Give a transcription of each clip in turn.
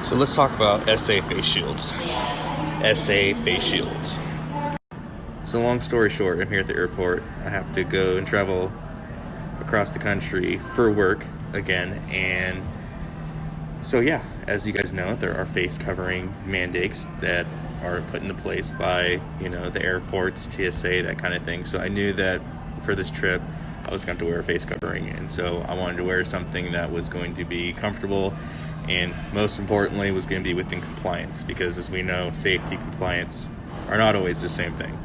So let's talk about SA face shields. SA face shields. So long story short, I'm here at the airport. I have to go and travel across the country for work again. And so yeah, as you guys know, there are face covering mandates that are put into place by, the airports, TSA, that kind of thing. So I knew that for this trip, I was going to wear a face covering. And so I wanted to wear something that was going to be comfortable and most importantly was going to be within compliance, because as we know, safety, compliance are not always the same thing.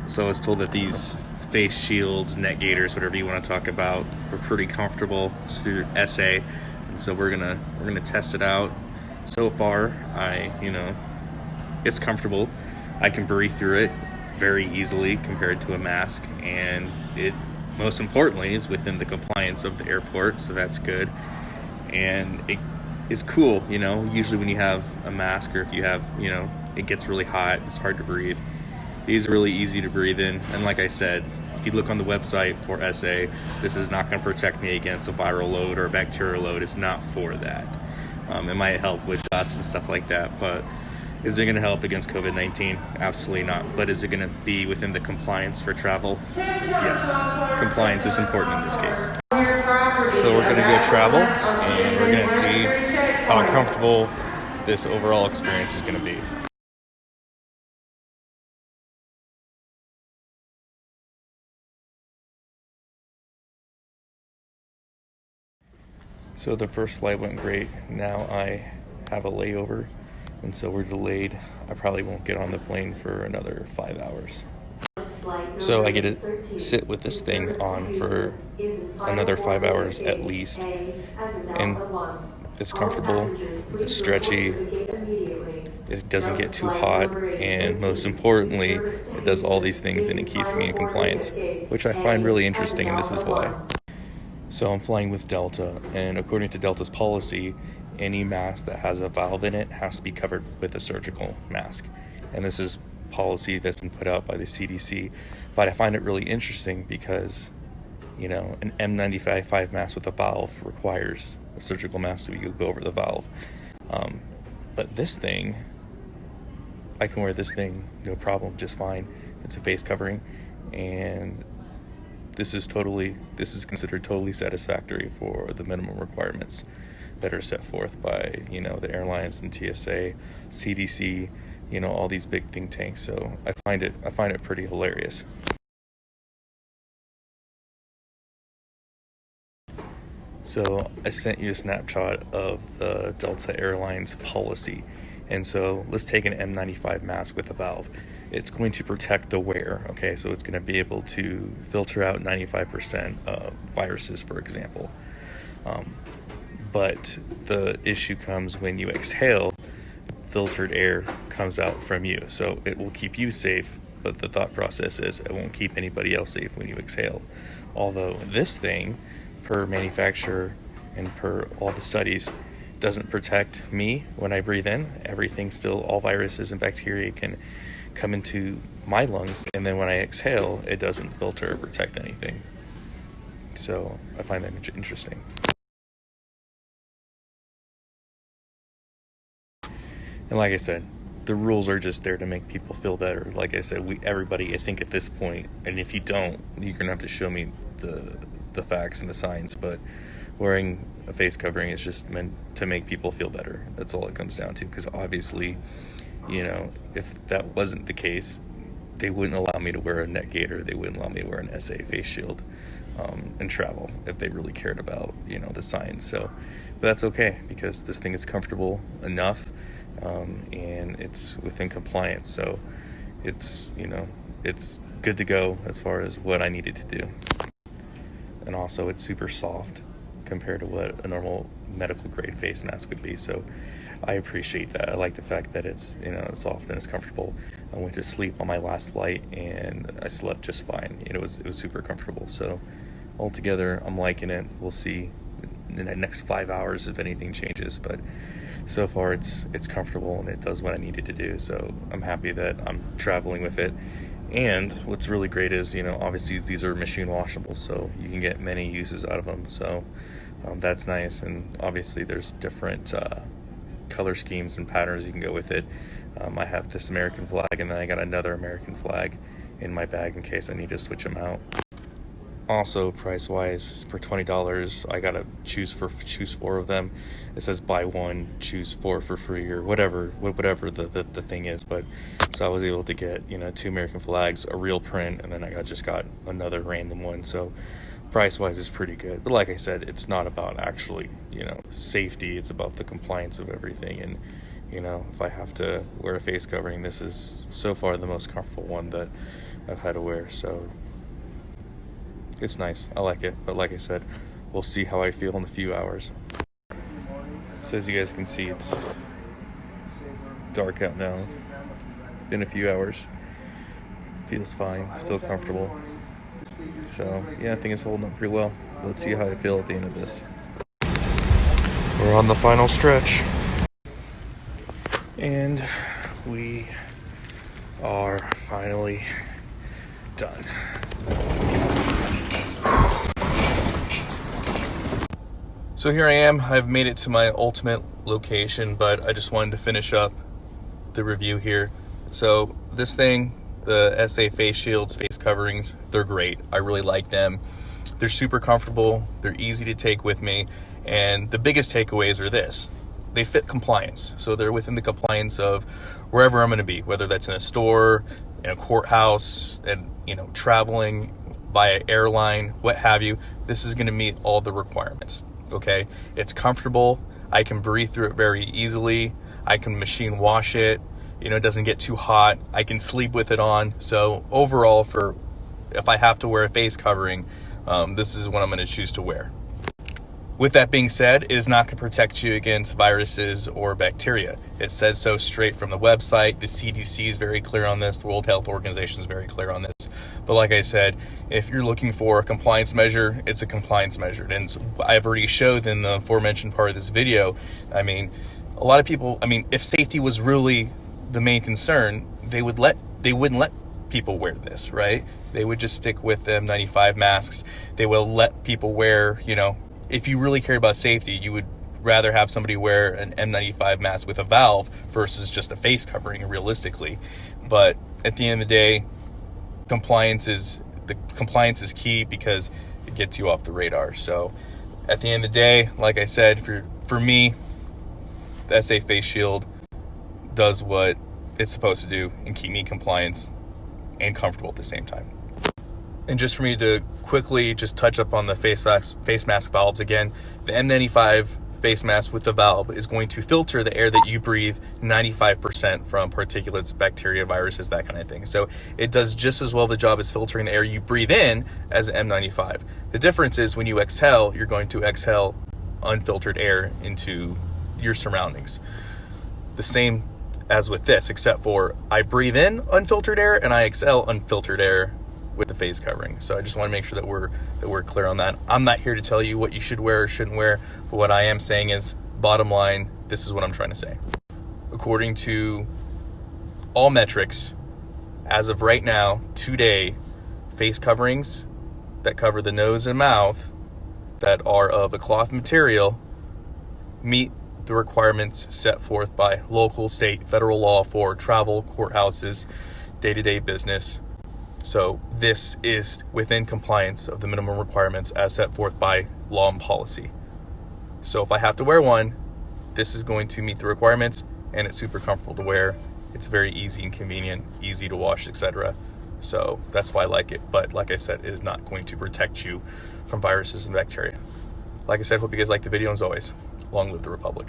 So I was told that these face shields, neck gaiters, whatever you want to talk about, were pretty comfortable through SA, and so we're gonna test it out. So far, it's comfortable. I can breathe through it very easily compared to a mask, and it most importantly is within the compliance of the airport, so that's good. And it is cool, usually when you have a mask or if you have, it gets really hot, it's hard to breathe. These are really easy to breathe in, and like I said, if you look on the website for SA, this is not going to protect me against a viral load or a bacterial load. It's not for that. It might help with dust and stuff like that, but is it going to help against COVID-19? Absolutely not. But is it going to be within the compliance for travel? Yes. Compliance is important in this case. So we're going to go travel, and we're going to see how comfortable this overall experience is going to be. So the first flight went great. Now I have a layover, and so we're delayed. I probably won't get on the plane for another 5 hours. So I get to sit with this thing on for another 5 hours at least. And it's comfortable, it's stretchy, it doesn't get too hot, and most importantly, it does all these things and it keeps me in compliance, which I find really interesting, and this is why. So I'm flying with Delta, and according to Delta's policy, any mask that has a valve in it has to be covered with a surgical mask. And this is policy that's been put out by the CDC. But I find it really interesting because, an N95 mask with a valve requires a surgical mask to go over the valve. But this thing, I can wear this thing no problem, just fine. It's a face covering, and this is considered totally satisfactory for the minimum requirements that are set forth by, the airlines and TSA, CDC, all these big think tanks. So I find it pretty hilarious. So I sent you a snapshot of the Delta Airlines policy. And so let's take an N95 mask with a valve. It's going to protect the wearer, okay? So it's going to be able to filter out 95% of viruses, for example. But the issue comes when you exhale, filtered air comes out from you. So it will keep you safe, but the thought process is it won't keep anybody else safe when you exhale. Although this thing, per manufacturer and per all the studies, doesn't protect me when I breathe in. Everything still, all viruses and bacteria can come into my lungs, and then when I exhale, it doesn't filter or protect anything. So I find that interesting. And like I said, the rules are just there to make people feel better. Like I said, everybody, I think at this point, and if you don't, you're gonna have to show me the facts and the science, but wearing a face covering is just meant to make people feel better. That's all it comes down to, because obviously, if that wasn't the case, they wouldn't allow me to wear a neck gaiter, they wouldn't allow me to wear an SA face shield and travel if they really cared about, the science. So, but that's okay, because this thing is comfortable enough, and it's within compliance. So it's, it's good to go as far as what I needed to do. And also it's super soft compared to what a normal medical grade face mask would be. So I appreciate that. I like the fact that it's, soft and it's comfortable. I went to sleep on my last flight and I slept just fine. It was super comfortable. So altogether, I'm liking it. We'll see in the next 5 hours if anything changes, but so far it's comfortable and it does what I needed to do. So I'm happy that I'm traveling with it. And what's really great is, obviously these are machine washable, so you can get many uses out of them. So that's nice. And obviously there's different color schemes and patterns you can go with it. I have this American flag, and then I got another American flag in my bag in case I need to switch them out. Also, price-wise, for $20, I gotta choose 4 of them. It says buy 1, choose 4 for free, or whatever the thing is. But so I was able to get 2 American flags, a real print, and then I just got another random one. So price-wise, is pretty good. But like I said, it's not about actually safety. It's about the compliance of everything. And if I have to wear a face covering, this is so far the most comfortable one that I've had to wear. So it's nice. I like it. But like I said, we'll see how I feel in a few hours. So as you guys can see, it's dark out now. Been a few hours. Feels fine. Still comfortable. So yeah, I think it's holding up pretty well. Let's see how I feel at the end of this. We're on the final stretch. And we are finally done. So here I am. I've made it to my ultimate location, but I just wanted to finish up the review here. So this thing, the SA face shields, face coverings, they're great. I really like them. They're super comfortable. They're easy to take with me. And the biggest takeaways are this. They fit compliance. So they're within the compliance of wherever I'm going to be, whether that's in a store, in a courthouse, and traveling by airline, what have you. This is going to meet all the requirements. Okay, it's comfortable. I can breathe through it very easily. I can machine wash it. It doesn't get too hot. I can sleep with it on. So overall, for if I have to wear a face covering, this is what I'm going to choose to wear. With that being said, it is not going to protect you against viruses or bacteria. It says so straight from the website. The CDC is very clear on this. The World Health Organization is very clear on this. But like I said, if you're looking for a compliance measure, it's a compliance measure. And I've already showed in the aforementioned part of this video, a lot of people, if safety was really the main concern, they wouldn't let people wear this, right? They would just stick with them N95 masks. They will let people wear, if you really care about safety, you would rather have somebody wear an N95 mask with a valve versus just a face covering, realistically. But at the end of the day, compliance is key because it gets you off the radar. So at the end of the day, like I said, for me, the SA face shield does what it's supposed to do and keep me compliant and comfortable at the same time. And just for me to quickly just touch up on the face mask valves again, the N95 face mask with the valve is going to filter the air that you breathe 95% from particulates, bacteria, viruses, that kind of thing. So it does just as well the job as filtering the air you breathe in as an N95. The difference is when you exhale, you're going to exhale unfiltered air into your surroundings. The same as with this, except for I breathe in unfiltered air and I exhale unfiltered air with the face covering. So I just want to make sure that we're clear on that. I'm not here to tell you what you should wear or shouldn't wear, but what I am saying is, bottom line, this is what I'm trying to say. According to all metrics, as of right now, today, face coverings that cover the nose and mouth that are of a cloth material meet the requirements set forth by local, state, federal law for travel, courthouses, day-to-day business. So this is within compliance of the minimum requirements as set forth by law and policy. So if I have to wear one, this is going to meet the requirements, and it's super comfortable to wear. It's very easy and convenient, easy to wash, etc. So that's why I like it. But like I said, it is not going to protect you from viruses and bacteria. Like I said, hope you guys liked the video, and as always, long live the Republic.